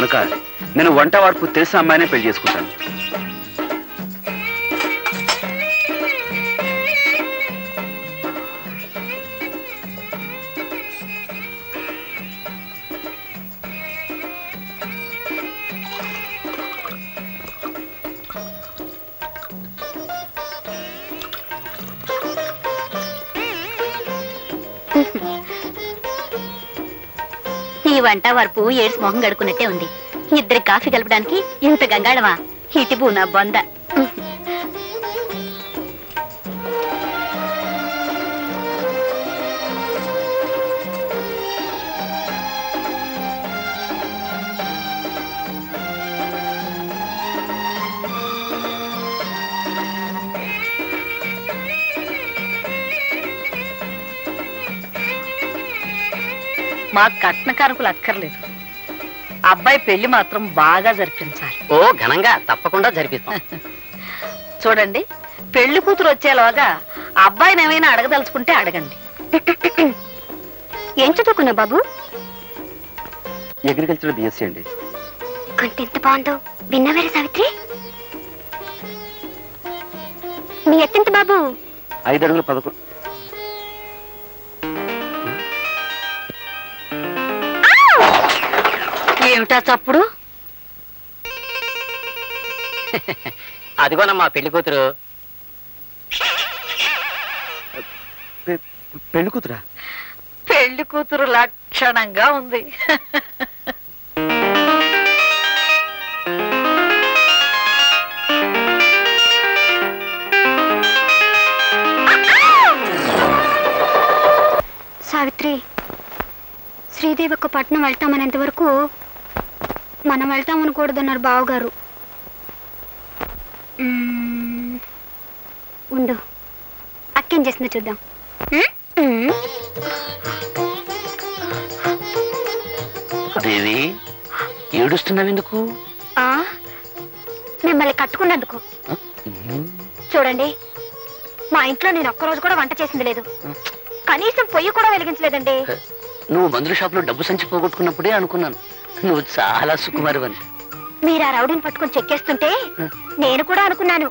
కనుక నేను వంట వార్పు తెలిసిన అమ్మాయినే పెళ్లి చేసుకుంటాను. ఈ వంట వరపు ఏడ్స్ మొహం గడుకున్నట్టే ఉంది. ఇద్దరి కాఫీ కలపడానికి ఇంత గంగాళమా? ఇటిబు నా బొంద. మా కట్న కారకులు అక్కర్లేదు, అబ్బాయి పెళ్లి మాత్రం బాగా జరిపించాలి. ఓ ఘనంగా తప్పకుండా జరిపిస్తాం. చూడండి, పెళ్లి కూతురు వచ్చేలాగా అబ్బాయిని ఏమైనా అడగదలుచుకుంటే అడగండి. ఏం చదువుకున్నా బాబు? అగ్రికల్చర్ బిఎస్సీ అండి. అంటే ఎంత బాగుందో విన్నవేరే సావిత్రి. మీ ఎత్తెంత బాబు? 5 అడుగుల 11. ఏమిటా చప్పుడు? అదిగోనమ్మా పెళ్లి కూతురు. పెళ్లి కూతురా? పెళ్లి కూతురు లక్షణంగా ఉంది. సావిత్రి, శ్రీదేవి పట్నం వెళ్తామనేంత వరకు మనం వెళ్తామనకూడదన్నారు బావగారు. ఉండు, అక్కేం చేసిందో చూద్దాం. దేవి, ఏడుస్తున్నావెందుకు? మిమ్మల్ని కట్టుకున్నందుకు. చూడండి, మా ఇంట్లో నేను ఒక్కరోజు కూడా వంట చేసింది లేదు, కనీసం పొయ్యి కూడా వెలిగించలేదండి. నువ్వు మందుల షాప్ లో డబ్బు సంచి పోగొట్టుకున్నప్పుడే అనుకున్నాను నువ్వు చాలా సుకుమారివని. మీరు ఆ రౌడీని పట్టుకొని చెక్కేస్తుంటే నేను కూడా అనుకున్నాను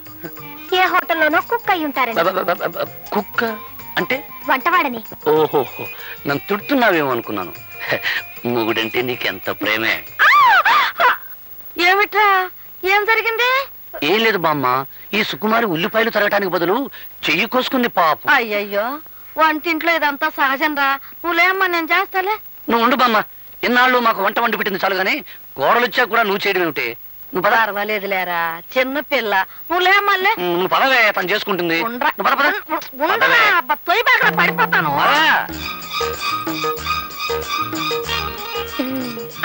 ఏ హోటల్లోనో కుక్ అయి ఉంటారని. కుక్క అంటే? వంటవాడని. ఓహో, నన్ను తిడుతున్నావేమో అనుకున్నాను. మొగుడంటే నీకెంత ప్రేమే. ఏమిట్రా, ఏం జరిగింది? ఏం లేదు బామ్మ, ఈ సుకుమారి ఉల్లిపాయలు తరగటానికి బదులు చెయ్యి కోసుకుంది పాపం. అయ్యయ్యో, వంటింట్లో ఇదంతా సహజం రా. నువ్వులేమ్మా, నేను చేస్తాలే. నువ్వు ఉండు బామ్మ, ఇన్నాళ్ళు మాకు వంట వండి పెట్టింది చాలు గానీ కోడలు వచ్చా కూడా నువ్వు చేయడం ఏమిటి? నువ్వు పద. పర్వాలేదు లేరా, చిన్న పిల్ల. నువ్వులేమల్లే. నువ్వు పదవే, తను చేసుకుంటుంది. పడిపోతాను.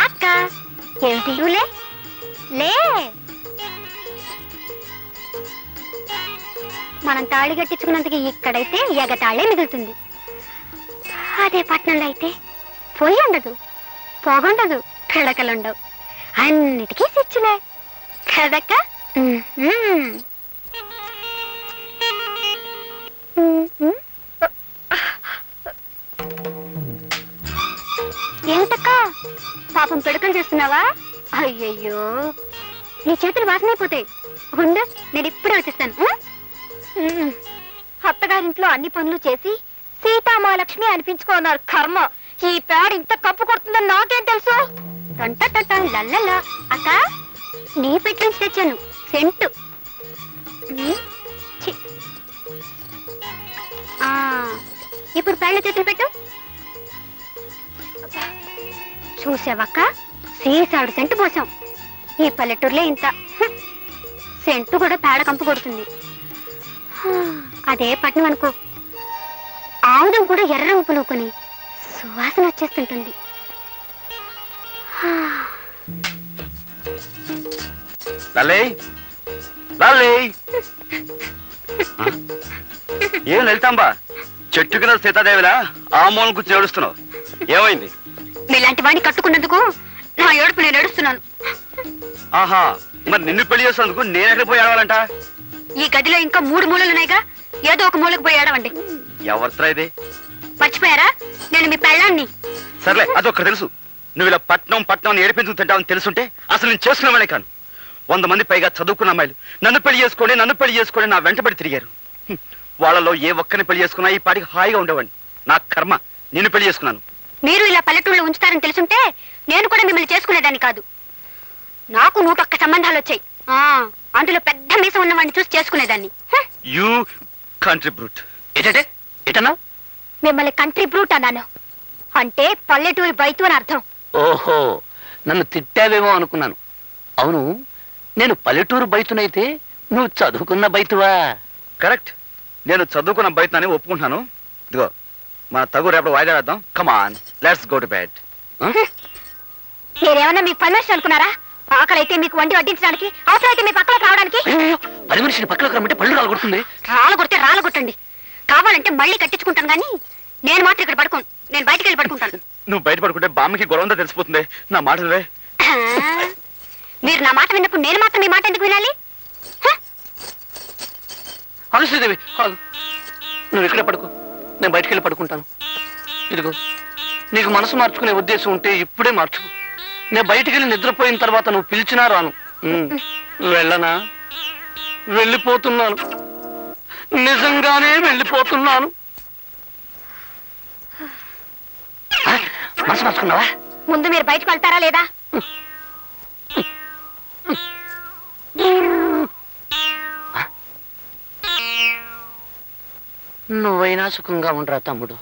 అక్క, ఏమిటి? లే, మనం తాళి కట్టించుకున్నందుకు ఇక్కడైతే ఎగతాళే మిగులుతుంది. అదే పట్నంలో అయితే పొయ్యి ఉండదు, పొగుండదు, పిడకలుండవు, అన్నిటికీ స్విచ్లే కదక్క. ఏమిటక్క, పాపం పిడకలు చేస్తున్నావా? అయ్యయ్యో, నీ చేతులు వాసనైపోతాయి. ఉండు, నేను ఇప్పుడే వచ్చేస్తాను. అత్తగారింట్లో అన్ని పనులు చేసి సీతామహాలక్ష్మి అనిపించుకున్నారు. కర్మ, ఈ పేడ ఇంత కప్పు కొడుతుందని నాకేం తెలుసు? లల్లలా. అక్క, నీ పెట్టి నుంచి తెచ్చాను సెంటు. ఇప్పుడు పేళ్ళ చేతులు పెట్టు. చూసావక్క, సీసాడు సెంటు పోసాం. ఈ పల్లెటూరులే ఇంత. సెంటు కూడా పేడ కంపు కొడుతుంది. అదే పట్నం అనుకో, ఆముదం కూడా ఎర్ర రంగు పులుకొని సువాసన వచ్చేస్తుంటుంది. ఏం వెళ్తాంబా, చెట్టు కింద సీతాదేవిలా ఆ మూలం కూర్చొని ఏడుస్తున్నావు, ఏమైంది? మీలాంటి వాడిని కట్టుకున్నందుకు నా ఏడుపు నేను ఏడుస్తున్నాను. ఆహా, మరి నిన్ను పెళ్లి చేసినందుకు నేను ఎక్కడ పోయి ఏడవాలంట? ఈ గదిలో ఇంకా 3 మూలలున్నాయిగా, ఏదో ఒక మూలకు పోయి ఏడవండి. ఎవరితో ఇది? మర్చిపోయారా? నేను మీ పెళ్ళాన్ని. సర్లే, అదొక్కటి తెలుసు, నువ్వు ఇలా పట్నం ఏడిపించుకు తింటావని తెలుసుంటే అసలు నేను చేసుకునేవాడే కాను. 100 మంది పైగా చదువుకున్న అమ్మాయిలు నన్ను పెళ్లి చేసుకొని నా వెంటబడి తిరిగారు. వాళ్ళలో ఏ ఒక్కరిని పెళ్లి చేసుకున్నా ఈ పాటికి హాయిగా ఉండేవాడిని. నా కర్మ, నిన్ను పెళ్లి చేసుకున్నాను. మీరు ఇలా పల్లెటూళ్ళలో ఉంచుతారని తెలుసుంటే నేను కూడా మిమ్మల్ని చేసుకునేదాన్ని కాదు. నాకు 101 సంబంధాలు వచ్చాయి. అందులో పెద్ద మీసం ఉన్నవాడిని చూసి చేసుకునేదాన్ని. You country brute. ఏంటంటే ఎటన్నా? మిమ్మల్ని కంట్రీ బ్రూట్ అన్నాను. అంటే పల్లెటూరి బైతు అని అర్థం. ఓహో, నన్ను తిట్టావేమో అనుకున్నాను. అవును, నేను పల్లెటూరు బయతునైతే నువ్వు చదువుకున్న బయతువా? కరెక్ట్, నేను చదువుకున్న బయటని ఒప్పుకుంటున్నాను. ఇదిగో మన తగు రేపు వాయిదా వేద్దాం. కమాన్, లెట్స్ గో టు బెడ్. మీరేమన్నా మీ పర్మిషన్ అనుకున్నారా? ఆకలైతే మీకు వండి వడ్డించడానికి, అవసరమైతే మీ పక్కలకు రావడానికి. పని మనిషిని పక్కలకు రమ్మంటే పళ్ళు రాలగొడుతుంది. రాలగొడితే రాలగొట్టండి, కావాలంటే మళ్ళీ కట్టించుకుంటాను. కానీ నేను మాత్రం ఇక్కడ పడుకోను. నేను బయటికి వెళ్ళి పడుకుంటాను. నువ్వు బయట పడుకుంటే బామ్మకి గొడవంతా తెలిసిపోతుంది. నా మాట నువ్వే. మీరు నా మాట విన్నప్పుడు నేను మాత్రం మీ మాట ఎందుకు వినాలి? అను శ్రీదేవి, నువ్వు ఇక్కడే పడుకో, నేను బయటికి వెళ్ళి పడుకుంటాను. ఇదిగో, నీకు మనసు మార్చుకునే ఉద్దేశం ఉంటే ఇప్పుడే మార్చుకో. నేను బయటికి వెళ్ళి నిద్రపోయిన తర్వాత నువ్వు పిలిచినా రాను. వెళ్ళనా? వెళ్ళిపోతున్నాను, నిజంగానే వెళ్ళిపోతున్నాను. మనసు మార్చుకున్నావా? ముందు మీరు బయటకు వెళ్తారా లేదా? నువ్వైనా సుఖంగా ఉండరా తమ్ముడు.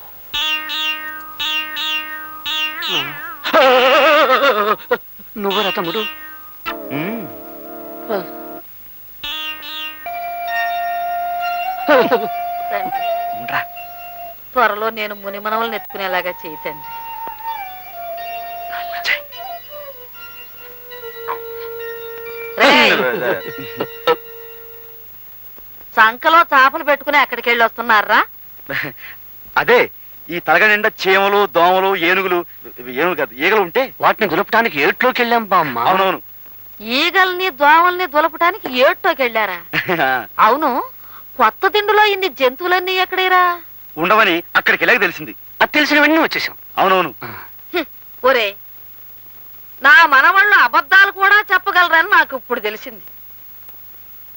నువ్వరా తమ్ముడు? త్వరలో నేను ముని మనవలను ఎత్తుకునేలాగా చేయతండి. సంకలో చేపలు పెట్టుకుని ఎక్కడికి వెళ్ళి వస్తున్నారా? అదే ఈ తలగ నిండా చీమలు, దోమలు, ఏనుగులు కాదు ఈగలు ఉంటే వాటిని దులపడానికి ఏట్లోకి వెళ్ళాం బామ్మ. అవునవును. ఈగల్ని దోమల్ని దులపటానికి ఏట్లోకి వెళ్ళారా? అవును, కొత్త తిండిలో ఇన్ని జంతువులన్నీ ఎక్కడేరా? ఉండవని అక్కడికి వెళ్ళాక తెలిసింది. అది తెలిసిన వెంటనే వచ్చేసాం. అవునవును. ఒరే, నా మనవాళ్ళు అబద్ధాలు కూడా చెప్పగలరని నాకు ఇప్పుడు తెలిసింది.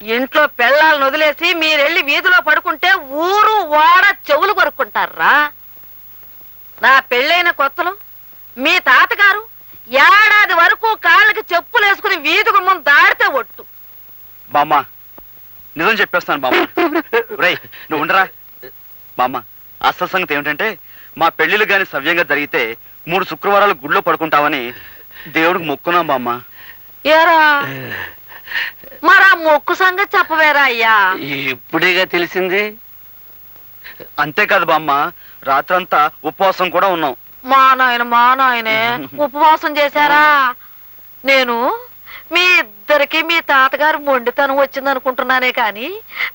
ఇంట్లో పెళ్ళాలను వదిలేసి మీరెళ్ళి వీధిలో పడుకుంటే ఊరు వాడ చెవులు కొరుక్కుంటారా? నా పెళ్ళైన కొత్తలో మీ తాతగారు ఏడాది వరకు కాళ్ళకి చెప్పులు వేసుకుని వీధి గుమ్మం దాడితే ఒట్టు. బామ్మ, నిజం చెప్పేస్తాను బామ్మ. రేయ్, నువ్వు ఉండరా బామ్మ. అసలు సంగతి ఏమిటంటే మా పెళ్లిళ్ళు గాని సవ్యంగా జరిగితే 3 శుక్రవారాలు గుళ్ళో పడుకుంటావని దేవుడికి మొక్కున్నాం బామ్మ. ఏరా, మరా మొక్కు సంగతి చెప్పవేరా అయ్యా? ఇప్పుడేగా తెలిసింది. అంతేకాదు బామ్మ, రాత్రంతా ఉపవాసం కూడా ఉన్నాం. మా నాయనే ఉపవాసం చేశారా? నేను మీ ఇద్దరికి మీ తాతగారు మొండితనం వచ్చింది అనుకుంటున్నానే కాని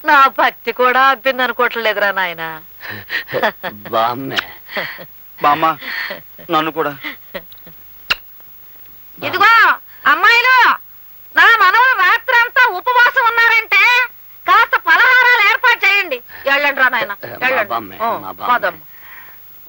నా భక్తి కూడా అబ్బింది అనుకోవట్లేదురా నాయన. బామ్మ, నన్ను కూడా. ఇదిగో అమ్మాయిలు, నా మనవలు రాత్రంతా ఉపవాసం ఉన్నారంటే కాస్త పలహారాలు ఏర్పాటు చేయండి. వెళ్ళండి రా నాయన, వెళ్ళండి.